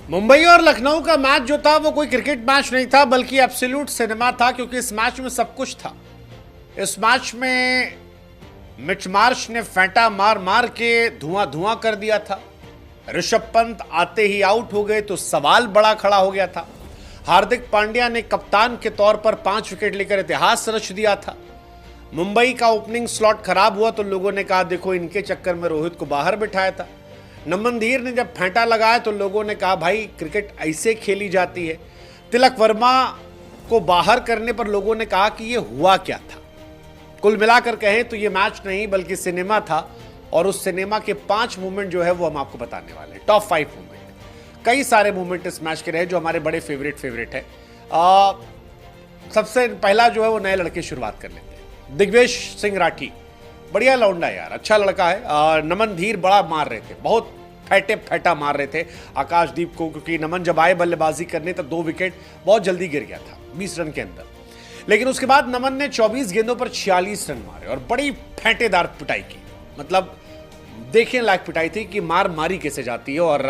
मुंबई और लखनऊ का मैच जो था वो कोई क्रिकेट मैच नहीं था बल्कि एब्सोल्यूट सिनेमा था, क्योंकि इस मैच में सब कुछ था। इस मैच में मिच मार्श ने फेंटा मार मार के धुआं धुआं कर दिया था। ऋषभ पंत आते ही आउट हो गए तो सवाल बड़ा खड़ा हो गया था। हार्दिक पांड्या ने कप्तान के तौर पर 5 विकेट लेकर इतिहास रच दिया था। मुंबई का ओपनिंग स्लॉट खराब हुआ तो लोगों ने कहा देखो इनके चक्कर में रोहित को बाहर बिठाया था। नमन धीर ने जब फेंटा लगाया तो लोगों ने कहा भाई क्रिकेट ऐसे खेली जाती है। तिलक वर्मा को बाहर करने पर लोगों ने कहा कि ये हुआ क्या था। कुल मिलाकर कहें तो ये मैच नहीं बल्कि सिनेमा था, और उस सिनेमा के 5 मूवमेंट जो है वो हम आपको बताने वाले हैं। टॉप 5 मूवमेंट, कई सारे मूवमेंट इस मैच के रहे जो हमारे बड़े फेवरेट है। सबसे पहला जो है वो नए लड़के शुरुआत कर लेते हैं। दिग्वेश सिंह राठी बढ़िया लौंडा यार, अच्छा लड़का है। नमन धीर बड़ा मार रहे थे, बहुत फैटा मार रहे थे आकाशदीप को, क्योंकि नमन जब आए बल्लेबाजी करने तो 2 विकेट बहुत जल्दी गिर गया था 20 रन के अंदर। लेकिन उसके बाद नमन ने 24 गेंदों पर 46 रन मारे और बड़ी फेंटेदार पिटाई की। मतलब देखने लायक पिटाई थी कि मार मारी कैसे जाती है। और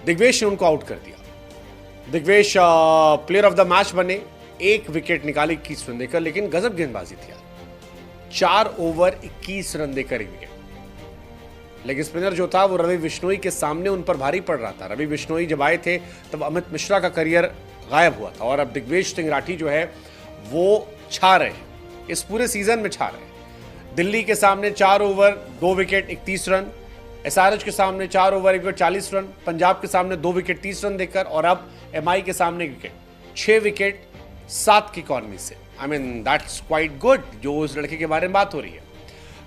दिग्वेश ने उनको आउट कर दिया। Digvesh player of the match बने, 1 विकेट निकाले 21 रन देकर, लेकिन गजब गेंदबाजी थी। 4 ओवर 21 रन देकर 1 विकेट। लेकिन स्पिनर जो था वो रवि बिश्नोई के सामने उन पर भारी पड़ रहा था। रवि बिश्नोई जब आए थे तब अमित मिश्रा का करियर गायब हुआ था, और अब दिग्वेश सिंह राठी जो है वो छा रहे हैं, इस पूरे सीजन में छा रहे हैं। दिल्ली के सामने 4 ओवर 2 विकेट 31 रन, एसआरएच के सामने 4 ओवर 1 विकेट 40 रन, पंजाब के सामने 2 विकेट 30 रन देकर, और अब एमआई के सामने 1 विकेट 6 विकेट 7 की इकॉनमी से। I mean that's quite good जो उस लड़के के बारे में बात हो रही है।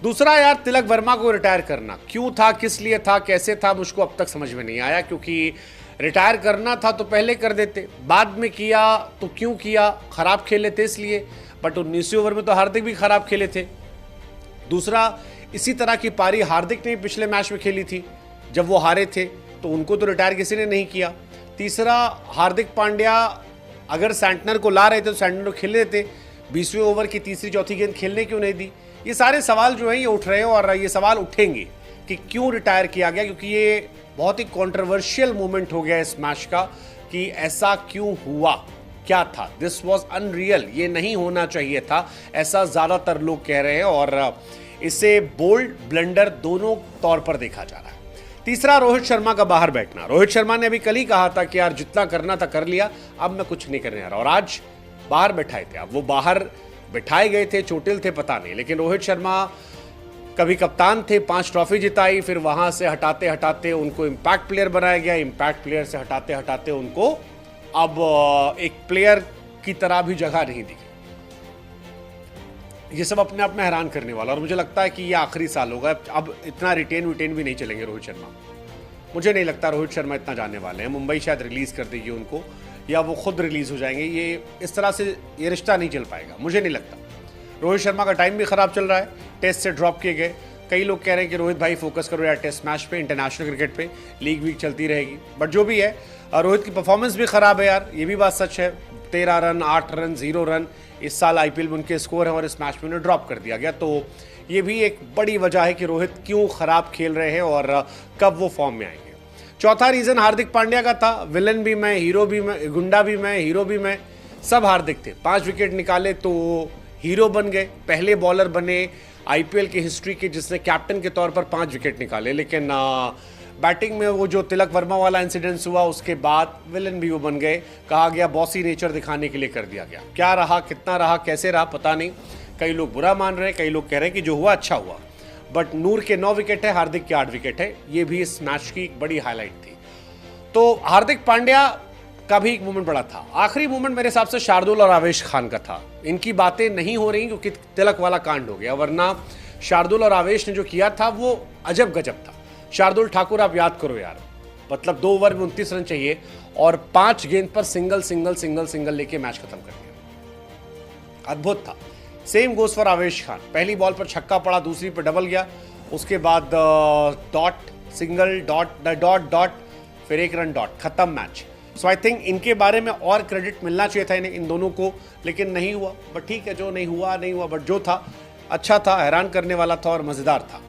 दूसरा यार, तिलक वर्मा को रिटायर करना क्यों था, किस लिए था, कैसे था, मुझको अब तक समझ में नहीं आया। क्योंकि रिटायर करना था तो पहले कर देते, बाद में किया तो क्यों किया, खराब खेले थे इसलिए। बट 19वें ओवर में तो हार्दिक भी खराब खेले थे। दूसरा, इसी तरह की पारी हार्दिक ने पिछले मैच में खेली थी जब वो हारे थे, तो उनको तो रिटायर किसी ने नहीं किया। तीसरा, हार्दिक पांड्या अगर सैंटनर को ला रहे थे तो सैंटनर को खेल देते, 20वें ओवर की तीसरी चौथी गेंद खेलने क्यों नहीं दी। ये सारे सवाल जो हैं ये उठ रहे हैं, और ये सवाल उठेंगे कि क्यों रिटायर किया गया, क्योंकि ये बहुत ही कंट्रोवर्शियल मोमेंट हो गया इस मैच का कि ऐसा क्यों हुआ, क्या था। दिस वाज अनरियल, ये नहीं होना चाहिए था, ऐसा ज्यादातर लोग कह रहे हैं, और इसे बोल्ड ब्लंडर दोनों तौर पर देखा जा रहा है। तीसरा, रोहित शर्मा का बाहर बैठना। रोहित शर्मा ने अभी कल ही कहा था कि यार जितना करना था कर लिया, अब मैं कुछ नहीं करने आ रहा, और आज बाहर बैठाए थे। अब वो बाहर बिठाए गए थे, चोटिल थे पता नहीं, लेकिन रोहित शर्मा कभी कप्तान थे, 5 ट्रॉफी जिताई, फिर वहां से हटाते हटाते उनको इम्पैक्ट प्लेयर बनाया गया, इम्पैक्ट प्लेयर से हटाते हटाते उनको अब एक प्लेयर की तरह भी जगह नहीं दी। ये सब अपने आप में हैरान करने वाला, और मुझे लगता है कि ये आखिरी साल होगा। अब इतना रिटेन भी नहीं चलेंगे रोहित शर्मा। मुझे नहीं लगता रोहित शर्मा इतना जाने वाले हैं। मुंबई शायद रिलीज कर देगी उनको, या वो खुद रिलीज हो जाएंगे। ये इस तरह से ये रिश्ता नहीं चल पाएगा, मुझे नहीं लगता। रोहित शर्मा का टाइम भी खराब चल रहा है, टेस्ट से ड्रॉप किए गए। कई लोग कह रहे हैं कि रोहित भाई फोकस करो यार टेस्ट मैच पे, इंटरनेशनल क्रिकेट पे, लीग वीक चलती रहेगी। बट जो भी है, रोहित की परफॉर्मेंस भी खराब है यार, ये भी बात सच है। 13 रन 8 रन 0 रन इस साल आईपीएल में उनके स्कोर है, और इस मैच में उन्हें ड्रॉप कर दिया गया। तो ये भी एक बड़ी वजह है कि रोहित क्यों खराब खेल रहे हैं और कब वो फॉर्म में आएंगे। चौथा रीजन हार्दिक पांड्या का था। विलन भी मैं, हीरो भी मैं, गुंडा भी मैं, हीरो भी मैं, सब हार्दिक थे। 5 विकेट निकाले तो हीरो बन गए, पहले बॉलर बने आईपीएल की हिस्ट्री के जिसने कैप्टन के तौर पर 5 विकेट निकाले। लेकिन बैटिंग में वो जो तिलक वर्मा वाला इंसिडेंस हुआ उसके बाद विलन भी वो बन गए। कहा गया बॉसी नेचर दिखाने के लिए कर दिया गया। क्या रहा, कितना रहा, कैसे रहा पता नहीं। कई लोग बुरा मान रहे हैं, कई लोग कह रहे हैं कि जो हुआ अच्छा हुआ। बट नूर के 9 विकेट है, हार्दिक के 8 विकेट है, ये भी इस मैच की एक बड़ी हाईलाइट थी। तो हार्दिक पांड्या का भी एक मूवमेंट बड़ा था। आखिरी मूवमेंट मेरे हिसाब से शार्दुल और आवेश खान का था। इनकी बातें नहीं हो रही क्योंकि तिलक वाला कांड हो गया, वरना शार्दुल और आवेश ने जो किया था वो अजब गजब था। शार्दुल ठाकुर आप याद करो यार, मतलब 2 ओवर में 29 रन चाहिए और 5 गेंद पर सिंगल सिंगल सिंगल सिंगल लेके मैच खत्म कर दिया, अद्भुत था। सेम गोज फॉर आवेश खान, पहली बॉल पर छक्का पड़ा, दूसरी पर डबल गया, उसके बाद डॉट सिंगल डॉट डॉट फिर 1 रन डॉट, खत्म मैच। सो आई थिंक इनके बारे में और क्रेडिट मिलना चाहिए था इन्हें, इन दोनों को, लेकिन नहीं हुआ। बट ठीक है, जो नहीं हुआ नहीं हुआ, बट जो था अच्छा था, हैरान करने वाला था और मजेदार था।